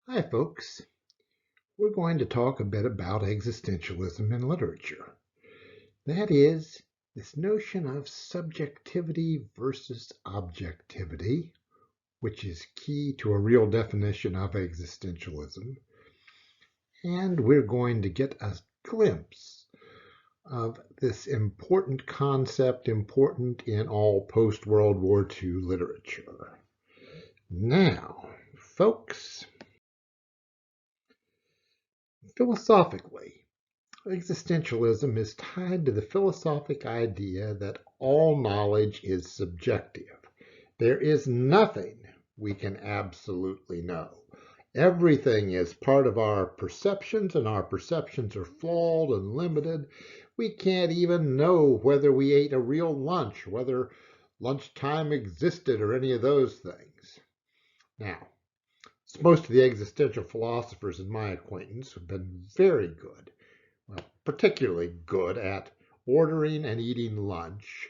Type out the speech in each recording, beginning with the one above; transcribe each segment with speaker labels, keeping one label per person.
Speaker 1: Hi, folks. We're going to talk a bit about existentialism in literature. That is, this notion of subjectivity versus objectivity, which is key to a real definition of existentialism. And we're going to get a glimpse of this important concept, important in all post-World War II literature. Now, folks, philosophically, existentialism is tied to the philosophic idea that all knowledge is subjective. There is nothing we can absolutely know. Everything is part of our perceptions, and our perceptions are flawed and limited. We can't even know whether we ate a real lunch, whether lunchtime existed, or any of those things. Now, most of the existential philosophers in my acquaintance have been very good, well, particularly good at ordering and eating lunch.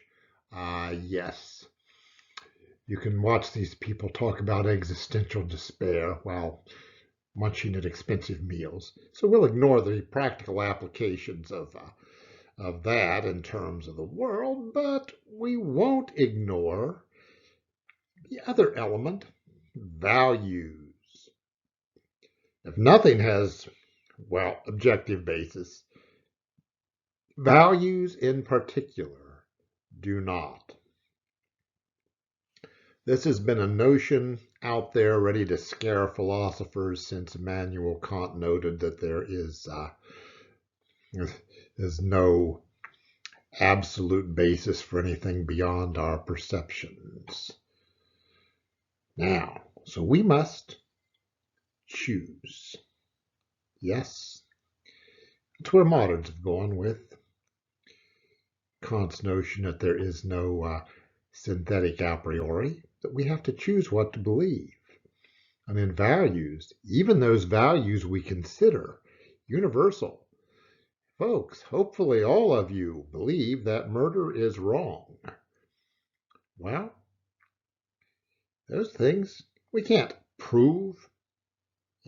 Speaker 1: Yes, you can watch these people talk about existential despair while munching at expensive meals. So we'll ignore the practical applications of that in terms of the world, but we won't ignore the other element, values. If nothing has, well, objective basis, values in particular do not. This has been a notion out there ready to scare philosophers since Immanuel Kant noted that there is no absolute basis for anything beyond our perceptions. Now, so we must choose. Yes, that's where moderns have gone with Kant's notion that there is no synthetic a priori, that we have to choose what to believe. And in values, even those values we consider universal. Folks, hopefully all of you believe that murder is wrong. Well, those things, we can't prove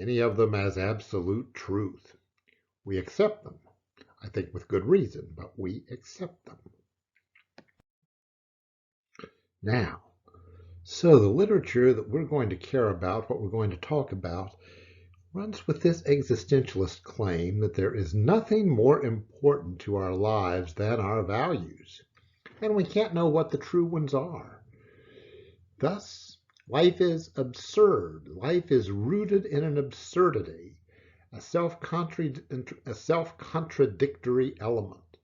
Speaker 1: any of them as absolute truth. We accept them, I think with good reason, but we accept them. Now, so the literature that we're going to care about, what we're going to talk about, runs with this existentialist claim that there is nothing more important to our lives than our values, and we can't know what the true ones are. Thus, life is absurd. Life is rooted in an absurdity, a self-contradictory element.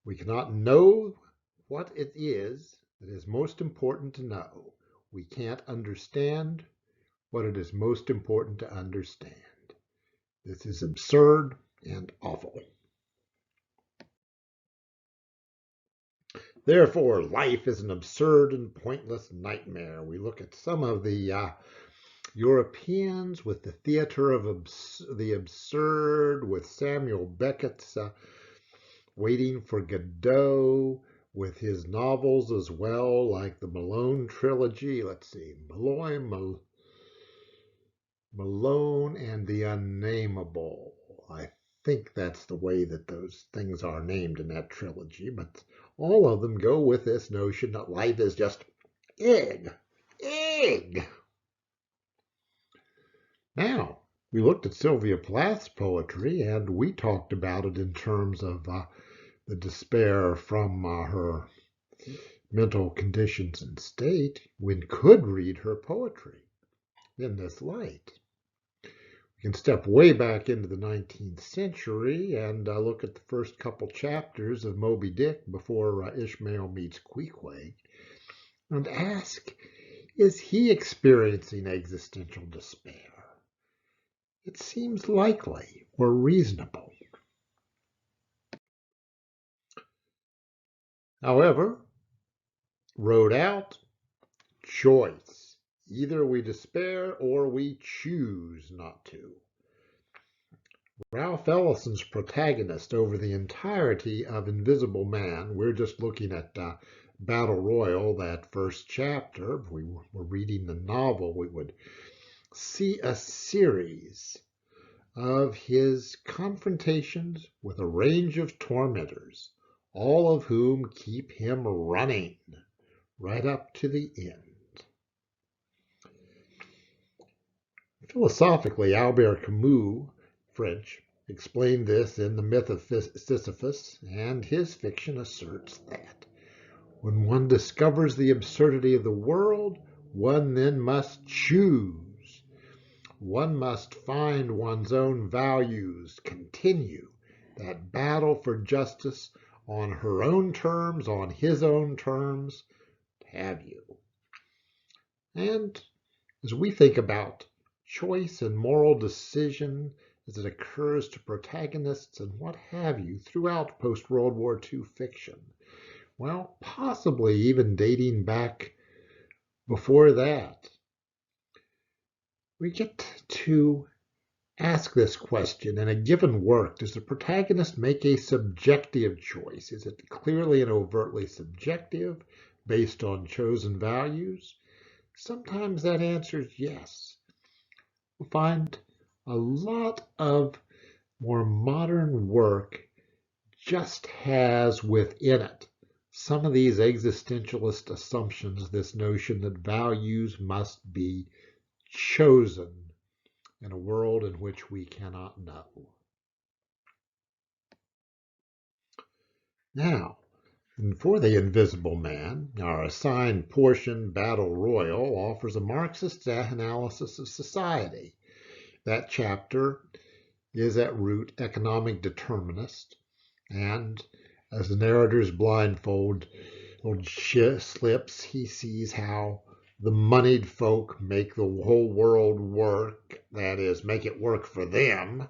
Speaker 1: We cannot know what it is that is most important to know. We can't understand what it is most important to understand. This is absurd and awful. Therefore, life is an absurd and pointless nightmare. We look at some of the Europeans with the theater of the absurd, with Samuel Beckett's Waiting for Godot, with his novels as well, like the Malone trilogy. Let's see, Malone and the Unnameable. I think that's the way that those things are named in that trilogy, but all of them go with this notion that life is just egg. Now, we looked at Sylvia Plath's poetry, and we talked about it in terms of the despair from her mental conditions and state. One could read her poetry in this light. We can step way back into the 19th century and look at the first couple chapters of Moby Dick before Ishmael meets Queequeg and ask, is he experiencing existential despair? It seems likely or reasonable. However, wrote out, choice. Either we despair or we choose not to. Ralph Ellison's protagonist over the entirety of Invisible Man, we're just looking at Battle Royal, that first chapter. If we were reading the novel, we would see a series of his confrontations with a range of tormentors, all of whom keep him running right up to the end. Philosophically, Albert Camus, French, explained this in The Myth of Sisyphus, and his fiction asserts that when one discovers the absurdity of the world, one then must choose. One must find one's own values, continue that battle for justice on her own terms, on his own terms, have you. And as we think about choice and moral decision as it occurs to protagonists and what have you throughout post-World War II fiction, well, possibly even dating back before that, we get to ask this question. In a given work, does the protagonist make a subjective choice? Is it clearly and overtly subjective, based on chosen values? Sometimes that answer is yes. We'll find a lot of more modern work just has within it some of these existentialist assumptions, this notion that values must be chosen in a world in which we cannot know. Now, for The Invisible Man, our assigned portion, Battle Royal, offers a Marxist analysis of society. That chapter is at root economic determinist, and as the narrator's blindfold slips, he sees how the moneyed folk make the whole world work, that is, make it work for them,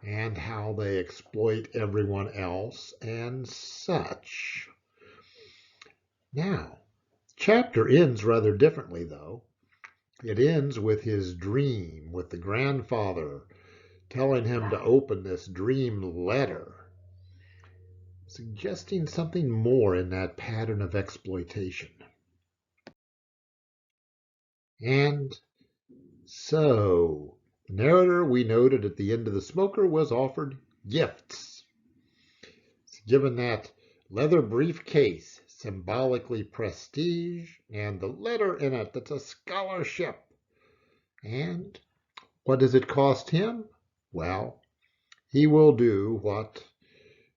Speaker 1: and how they exploit everyone else and such. Now, the chapter ends rather differently, though. It ends with his dream, with the grandfather telling him to open this dream letter, suggesting something more in that pattern of exploitation. And so, the narrator, we noted at the end of The Smoker, was offered gifts. It's given that leather briefcase, symbolically prestige, and the letter in it that's a scholarship. And what does it cost him? Well, he will do what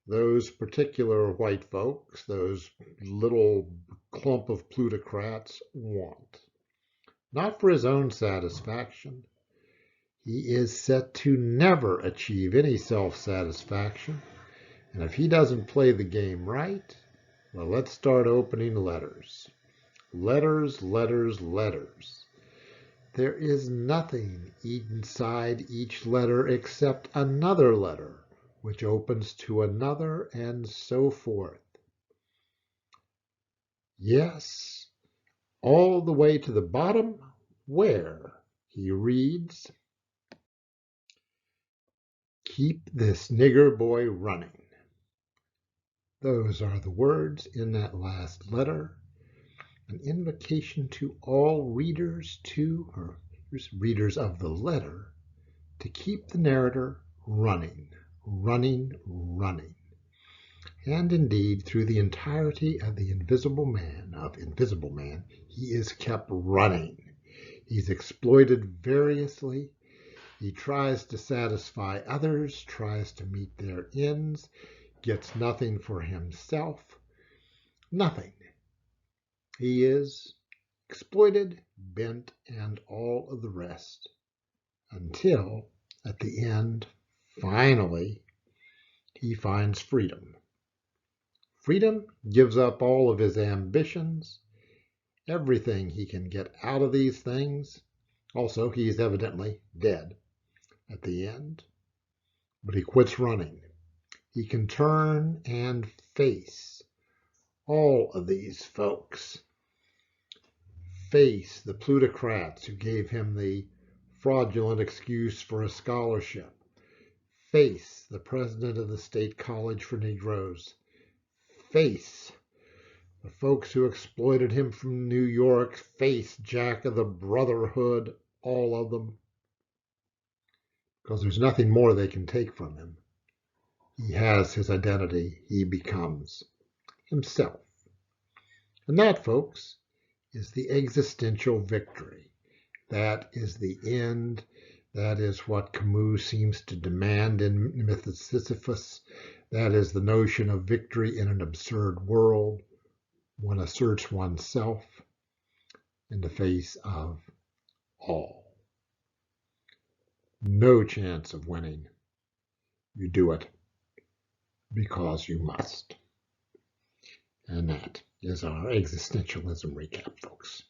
Speaker 1: those particular white folks, those little clump of plutocrats, want. Not for his own satisfaction. He is set to never achieve any self-satisfaction. And if he doesn't play the game right, well, let's start opening letters. Letters, letters, letters. There is nothing inside each letter except another letter, which opens to another, and so forth. Yes, all the way to the bottom, where he reads, "Keep this nigger boy running." Those are the words in that last letter, an invocation to all readers readers of the letter, to keep the narrator running, running, running. And indeed, through the entirety of Invisible Man, he is kept running. He's exploited variously. He tries to satisfy others, tries to meet their ends, gets nothing for himself. Nothing. He is exploited, bent, and all of the rest, until, at the end, finally, he finds freedom. Freedom gives up all of his ambitions, everything he can get out of these things. Also, he is evidently dead at the end, but he quits running. He can turn and face all of these folks. Face the plutocrats who gave him the fraudulent excuse for a scholarship. Face the president of the State College for Negroes. Face the folks who exploited him from New York. Face Jack of the Brotherhood. all of them, because there's nothing more they can take from him. He has his identity. He becomes himself. And that, folks, is the existential victory. That is the end. That is what Camus seems to demand in Sisyphus. That is the notion of victory in an absurd world. One asserts oneself in the face of all. No chance of winning. You do it because you must. And that is our existentialism recap, folks.